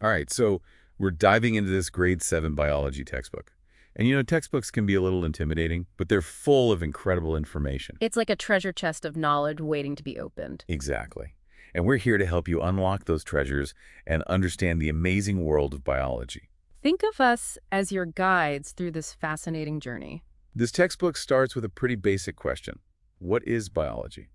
All right, so we're diving into this grade 7 biology textbook. And textbooks can be a little intimidating, but they're full of incredible information. It's like a treasure chest of knowledge waiting to be opened. Exactly. And we're here to help you unlock those treasures and understand the amazing world of biology. Think of us as your guides through this fascinating journey. This textbook starts with a pretty basic question. What is biology?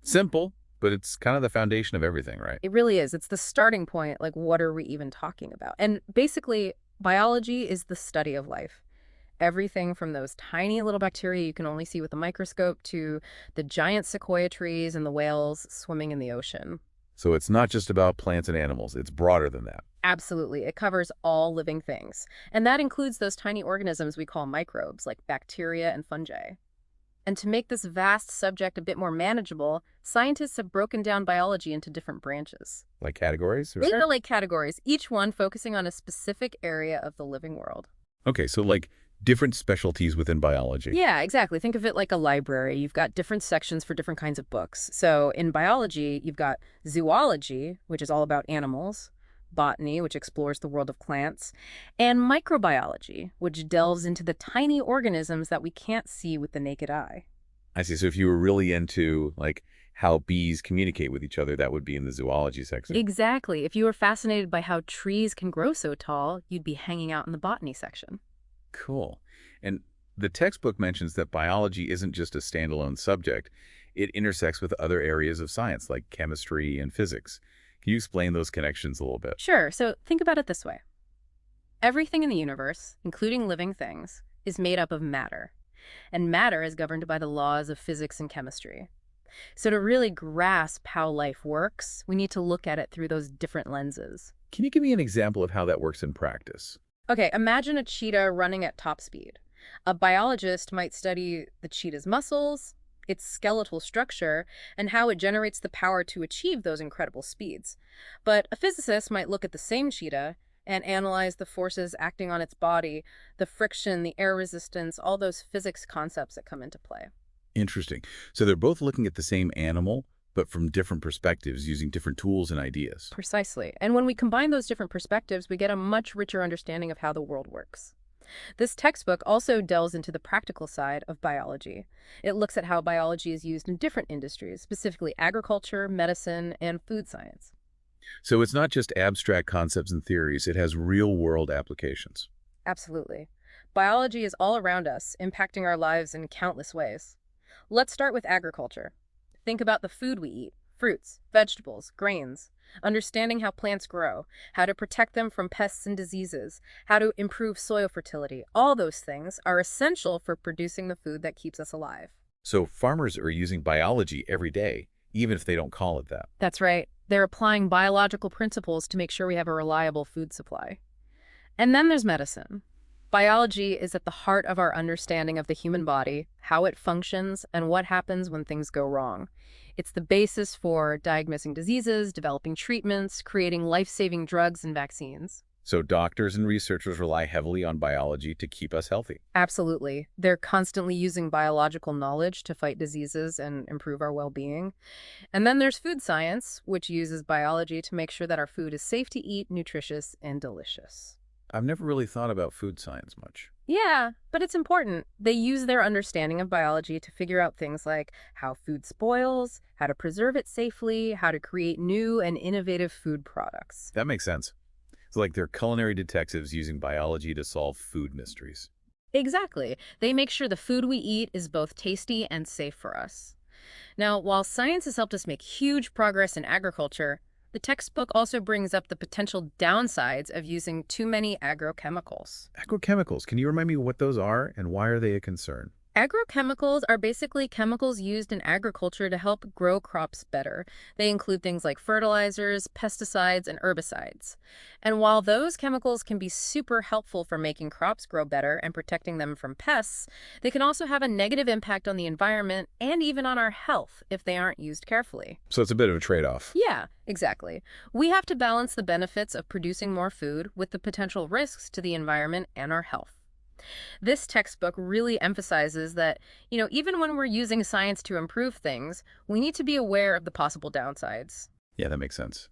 Simple, but it's kind of the foundation of everything, right? It really is. It's the starting point. Like, what are we even talking about? And basically, biology is the study of life. Everything from those tiny little bacteria you can only see with a microscope to the giant sequoia trees and the whales swimming in the ocean. So it's not just about plants and animals. It's broader than that. Absolutely. It covers all living things. And that includes those tiny organisms we call microbes, like bacteria and fungi. And to make this vast subject a bit more manageable, scientists have broken down biology into different branches. Like categories? Or... Into like categories, each one focusing on a specific area of the living world. Okay, so like different specialties within biology. Yeah, exactly. Think of it like a library. You've got different sections for different kinds of books. So in biology, you've got zoology, which is all about animals, botany, which explores the world of plants, and microbiology, which delves into the tiny organisms that we can't see with the naked eye. I see. So if you were really into like how bees communicate with each other, that would be in the zoology section. Exactly. If you were fascinated by how trees can grow so tall, you'd be hanging out in the botany section. Cool. And the textbook mentions that biology isn't just a standalone subject. It intersects with other areas of science like chemistry and physics. Can you explain those connections a little bit? Sure. So think about it this way. Everything in the universe, including living things, is made up of matter. And matter is governed by the laws of physics and chemistry. So to really grasp how life works, we need to look at it through those different lenses. Can you give me an example of how that works in practice? Okay, imagine a cheetah running at top speed. A biologist might study the cheetah's muscles, its skeletal structure, and how it generates the power to achieve those incredible speeds. But a physicist might look at the same cheetah and analyze the forces acting on its body, the friction, the air resistance, all those physics concepts that come into play. Interesting. So they're both looking at the same animal, but from different perspectives, using different tools and ideas. Precisely. And when we combine those different perspectives, we get a much richer understanding of how the world works. This textbook also delves into the practical side of biology. It looks at how biology is used in different industries, specifically agriculture, medicine, and food science. So it's not just abstract concepts and theories, it has real-world applications. Absolutely. Biology is all around us, impacting our lives in countless ways. Let's start with agriculture. Think about the food we eat, fruits, vegetables, grains, understanding how plants grow, how to protect them from pests and diseases, how to improve soil fertility. All those things are essential for producing the food that keeps us alive. So farmers are using biology every day, even if they don't call it that. That's right. They're applying biological principles to make sure we have a reliable food supply. And then there's medicine. Biology is at the heart of our understanding of the human body, how it functions, and what happens when things go wrong. It's the basis for diagnosing diseases, developing treatments, creating life-saving drugs and vaccines. So doctors and researchers rely heavily on biology to keep us healthy. Absolutely. They're constantly using biological knowledge to fight diseases and improve our well-being. And then there's food science, which uses biology to make sure that our food is safe to eat, nutritious, and delicious. I've never really thought about food science much. Yeah, but it's important. They use their understanding of biology to figure out things like how food spoils, how to preserve it safely, how to create new and innovative food products. That makes sense. It's like they're culinary detectives using biology to solve food mysteries. Exactly. They make sure the food we eat is both tasty and safe for us. Now, while science has helped us make huge progress in agriculture, the textbook also brings up the potential downsides of using too many agrochemicals. Agrochemicals, can you remind me what those are and why are they a concern? Agrochemicals are basically chemicals used in agriculture to help grow crops better. They include things like fertilizers, pesticides, and herbicides. And while those chemicals can be super helpful for making crops grow better and protecting them from pests, they can also have a negative impact on the environment and even on our health if they aren't used carefully. So it's a bit of a trade-off. Yeah, exactly. We have to balance the benefits of producing more food with the potential risks to the environment and our health. This textbook really emphasizes that, even when we're using science to improve things, we need to be aware of the possible downsides. Yeah, that makes sense.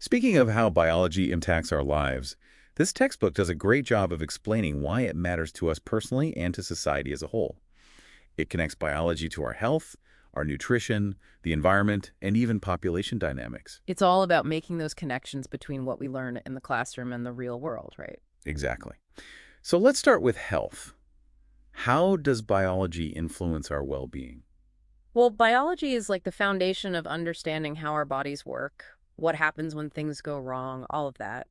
Speaking of how biology impacts our lives, this textbook does a great job of explaining why it matters to us personally and to society as a whole. It connects biology to our health, our nutrition, the environment, and even population dynamics. It's all about making those connections between what we learn in the classroom and the real world, right? Exactly. So let's start with health. How does biology influence our well-being? Well, biology is like the foundation of understanding how our bodies work, what happens when things go wrong, all of that.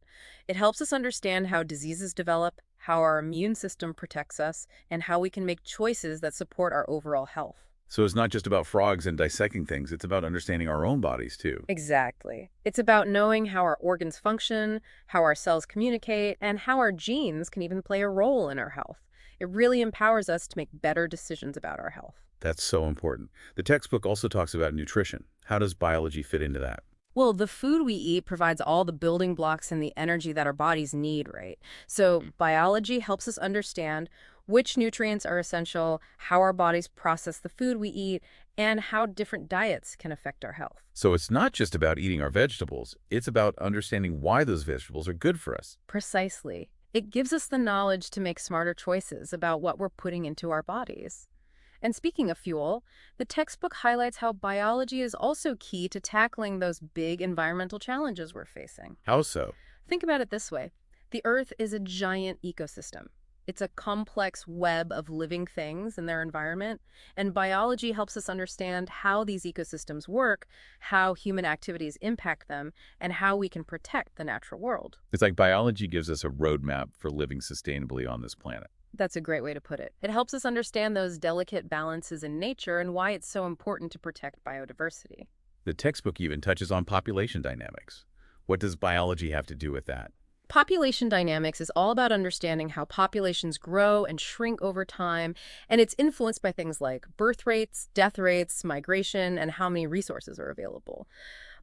It helps us understand how diseases develop, how our immune system protects us, and how we can make choices that support our overall health. So it's not just about frogs and dissecting things, it's about understanding our own bodies too. Exactly. It's about knowing how our organs function, how our cells communicate, and how our genes can even play a role in our health. It really empowers us to make better decisions about our health. That's so important. The textbook also talks about nutrition. How does biology fit into that? Well, the food we eat provides all the building blocks and the energy that our bodies need, right? So biology helps us understand which nutrients are essential, how our bodies process the food we eat, and how different diets can affect our health. So it's not just about eating our vegetables, it's about understanding why those vegetables are good for us. Precisely. It gives us the knowledge to make smarter choices about what we're putting into our bodies. And speaking of fuel, the textbook highlights how biology is also key to tackling those big environmental challenges we're facing. How so? Think about it this way. The Earth is a giant ecosystem. It's a complex web of living things in their environment, and biology helps us understand how these ecosystems work, how human activities impact them, and how we can protect the natural world. It's like biology gives us a roadmap for living sustainably on this planet. That's a great way to put it. It helps us understand those delicate balances in nature and why it's so important to protect biodiversity. The textbook even touches on population dynamics. What does biology have to do with that? Population dynamics is all about understanding how populations grow and shrink over time, and it's influenced by things like birth rates, death rates, migration, and how many resources are available.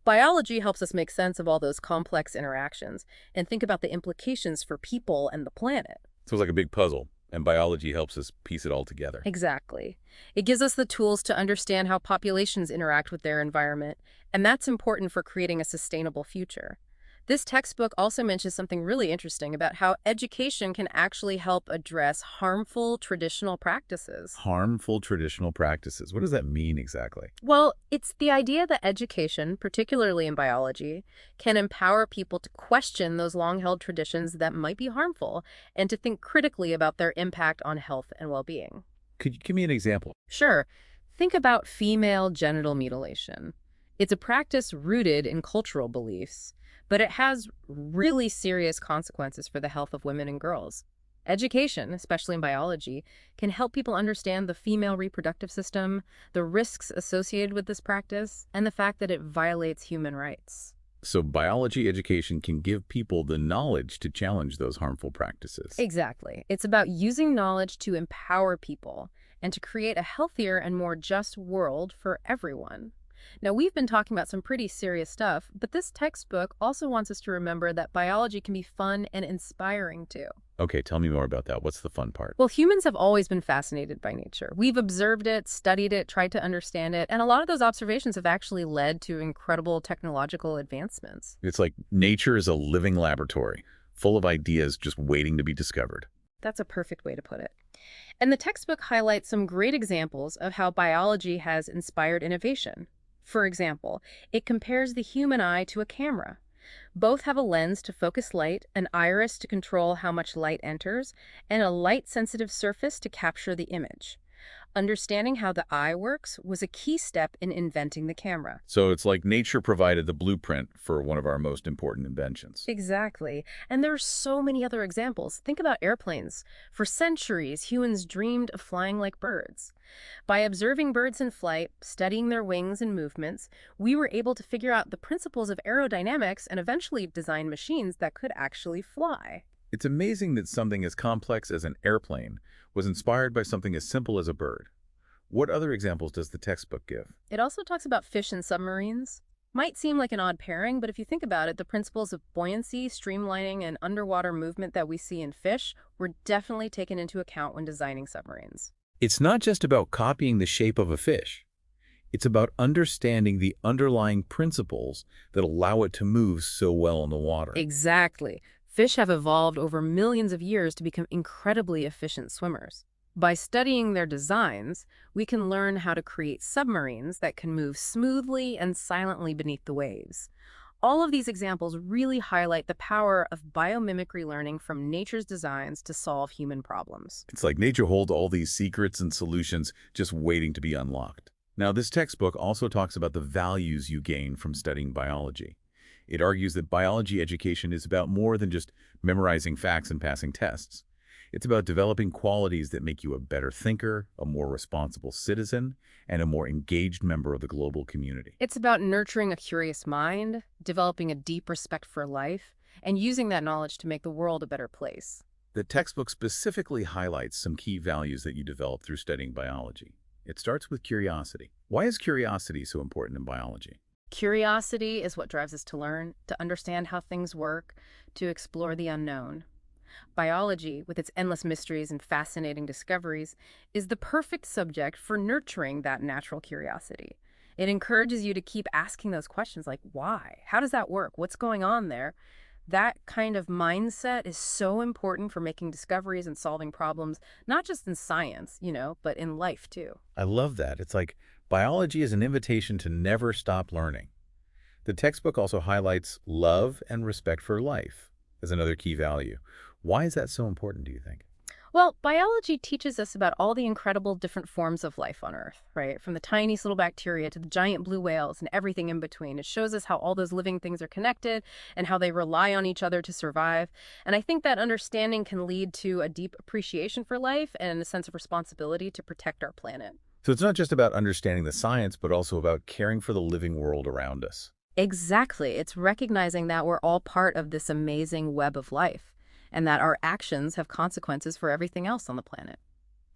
Biology helps us make sense of all those complex interactions and think about the implications for people and the planet. So it's like a big puzzle, and biology helps us piece it all together. Exactly. It gives us the tools to understand how populations interact with their environment, and that's important for creating a sustainable future. This textbook also mentions something really interesting about how education can actually help address harmful traditional practices. Harmful traditional practices. What does that mean exactly? Well, it's the idea that education, particularly in biology, can empower people to question those long-held traditions that might be harmful and to think critically about their impact on health and well-being. Could you give me an example? Sure, think about female genital mutilation. It's a practice rooted in cultural beliefs, but it has really serious consequences for the health of women and girls. Education, especially in biology, can help people understand the female reproductive system, the risks associated with this practice, and the fact that it violates human rights. So biology education can give people the knowledge to challenge those harmful practices. Exactly. It's about using knowledge to empower people and to create a healthier and more just world for everyone. Now, we've been talking about some pretty serious stuff, but this textbook also wants us to remember that biology can be fun and inspiring too. Okay, tell me more about that. What's the fun part? Well, humans have always been fascinated by nature. We've observed it, studied it, tried to understand it, and a lot of those observations have actually led to incredible technological advancements. It's like nature is a living laboratory, full of ideas just waiting to be discovered. That's a perfect way to put it. And the textbook highlights some great examples of how biology has inspired innovation. For example, it compares the human eye to a camera. Both have a lens to focus light, an iris to control how much light enters, and a light-sensitive surface to capture the image. Understanding how the eye works was a key step in inventing the camera. So it's like nature provided the blueprint for one of our most important inventions. Exactly. And there are so many other examples. Think about airplanes. For centuries, humans dreamed of flying like birds. By observing birds in flight, studying their wings and movements, we were able to figure out the principles of aerodynamics and eventually design machines that could actually fly. It's amazing that something as complex as an airplane was inspired by something as simple as a bird. What other examples does the textbook give? It also talks about fish and submarines. Might seem like an odd pairing, but if you think about it, the principles of buoyancy, streamlining, and underwater movement that we see in fish were definitely taken into account when designing submarines. It's not just about copying the shape of a fish. It's about understanding the underlying principles that allow it to move so well in the water. Exactly. Fish have evolved over millions of years to become incredibly efficient swimmers. By studying their designs, we can learn how to create submarines that can move smoothly and silently beneath the waves. All of these examples really highlight the power of biomimicry learning from nature's designs to solve human problems. It's like nature holds all these secrets and solutions just waiting to be unlocked. Now, this textbook also talks about the values you gain from studying biology. It argues that biology education is about more than just memorizing facts and passing tests. It's about developing qualities that make you a better thinker, a more responsible citizen, and a more engaged member of the global community. It's about nurturing a curious mind, developing a deep respect for life, and using that knowledge to make the world a better place. The textbook specifically highlights some key values that you develop through studying biology. It starts with curiosity. Why is curiosity so important in biology? Curiosity is what drives us to learn, to understand how things work, to explore the unknown. Biology, with its endless mysteries and fascinating discoveries, is the perfect subject for nurturing that natural curiosity. It encourages you to keep asking those questions like, why? How does that work? What's going on there? That kind of mindset is so important for making discoveries and solving problems, not just in science, but in life too. I love that. It's like biology is an invitation to never stop learning. The textbook also highlights love and respect for life as another key value. Why is that so important, do you think? Well, biology teaches us about all the incredible different forms of life on Earth, right? From the tiniest little bacteria to the giant blue whales and everything in between. It shows us how all those living things are connected and how they rely on each other to survive. And I think that understanding can lead to a deep appreciation for life and a sense of responsibility to protect our planet. So it's not just about understanding the science, but also about caring for the living world around us. Exactly. It's recognizing that we're all part of this amazing web of life and that our actions have consequences for everything else on the planet.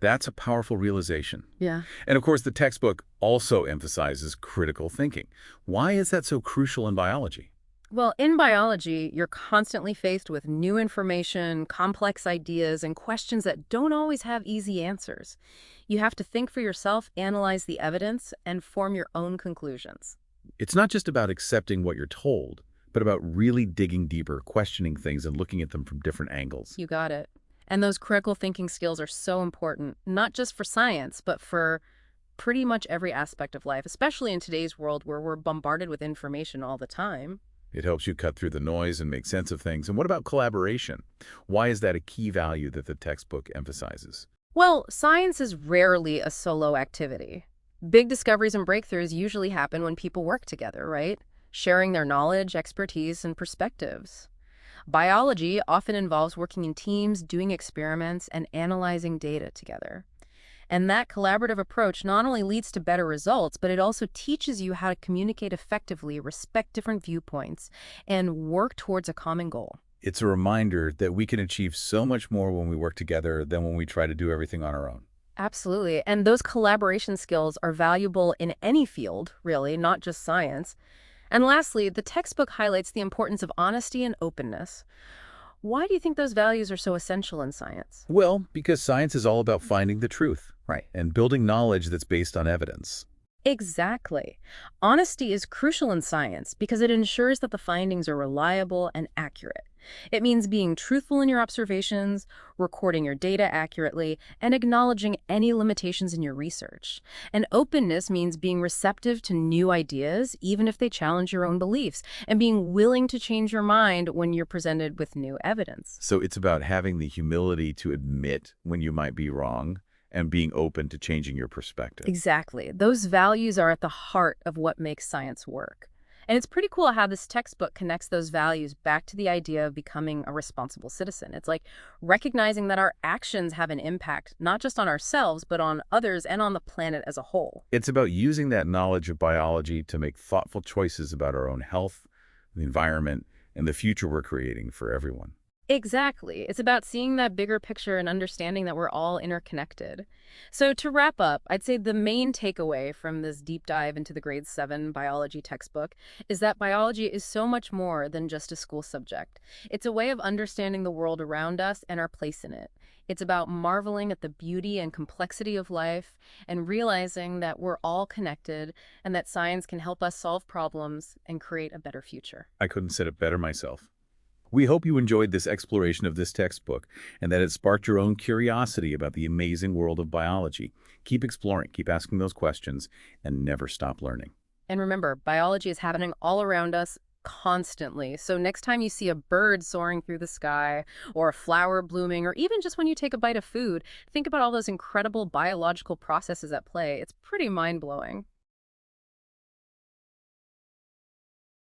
That's a powerful realization. Yeah. And of course, the textbook also emphasizes critical thinking. Why is that so crucial in biology? Well, in biology, you're constantly faced with new information, complex ideas, and questions that don't always have easy answers. You have to think for yourself, analyze the evidence, and form your own conclusions. It's not just about accepting what you're told, but about really digging deeper, questioning things, and looking at them from different angles. You got it. And those critical thinking skills are so important, not just for science, but for pretty much every aspect of life, especially in today's world where we're bombarded with information all the time. It helps you cut through the noise and make sense of things. And what about collaboration? Why is that a key value that the textbook emphasizes? Well, science is rarely a solo activity. Big discoveries and breakthroughs usually happen when people work together, right? Sharing their knowledge, expertise, and perspectives. Biology often involves working in teams, doing experiments, and analyzing data together. And that collaborative approach not only leads to better results, but it also teaches you how to communicate effectively, respect different viewpoints, and work towards a common goal. It's a reminder that we can achieve so much more when we work together than when we try to do everything on our own. Absolutely. And those collaboration skills are valuable in any field, really, not just science. And lastly, the textbook highlights the importance of honesty and openness. Why do you think those values are so essential in science? Well, because science is all about finding the truth Right. and building knowledge that's based on evidence. Exactly. Honesty is crucial in science because it ensures that the findings are reliable and accurate. It means being truthful in your observations, recording your data accurately, and acknowledging any limitations in your research. And openness means being receptive to new ideas, even if they challenge your own beliefs, and being willing to change your mind when you're presented with new evidence. So it's about having the humility to admit when you might be wrong and being open to changing your perspective. Exactly. Those values are at the heart of what makes science work. And it's pretty cool how this textbook connects those values back to the idea of becoming a responsible citizen. It's like recognizing that our actions have an impact, not just on ourselves, but on others and on the planet as a whole. It's about using that knowledge of biology to make thoughtful choices about our own health, the environment, and the future we're creating for everyone. Exactly. It's about seeing that bigger picture and understanding that we're all interconnected. So, to wrap up, I'd say the main takeaway from this deep dive into the grade 7 biology textbook is that biology is so much more than just a school subject. It's a way of understanding the world around us and our place in it. It's about marveling at the beauty and complexity of life and realizing that we're all connected and that science can help us solve problems and create a better future. I couldn't said it better myself. We hope you enjoyed this exploration of this textbook and that it sparked your own curiosity about the amazing world of biology. Keep exploring, keep asking those questions, and never stop learning. And remember, biology is happening all around us constantly. So next time you see a bird soaring through the sky or a flower blooming, or even just when you take a bite of food, think about all those incredible biological processes at play. It's pretty mind-blowing.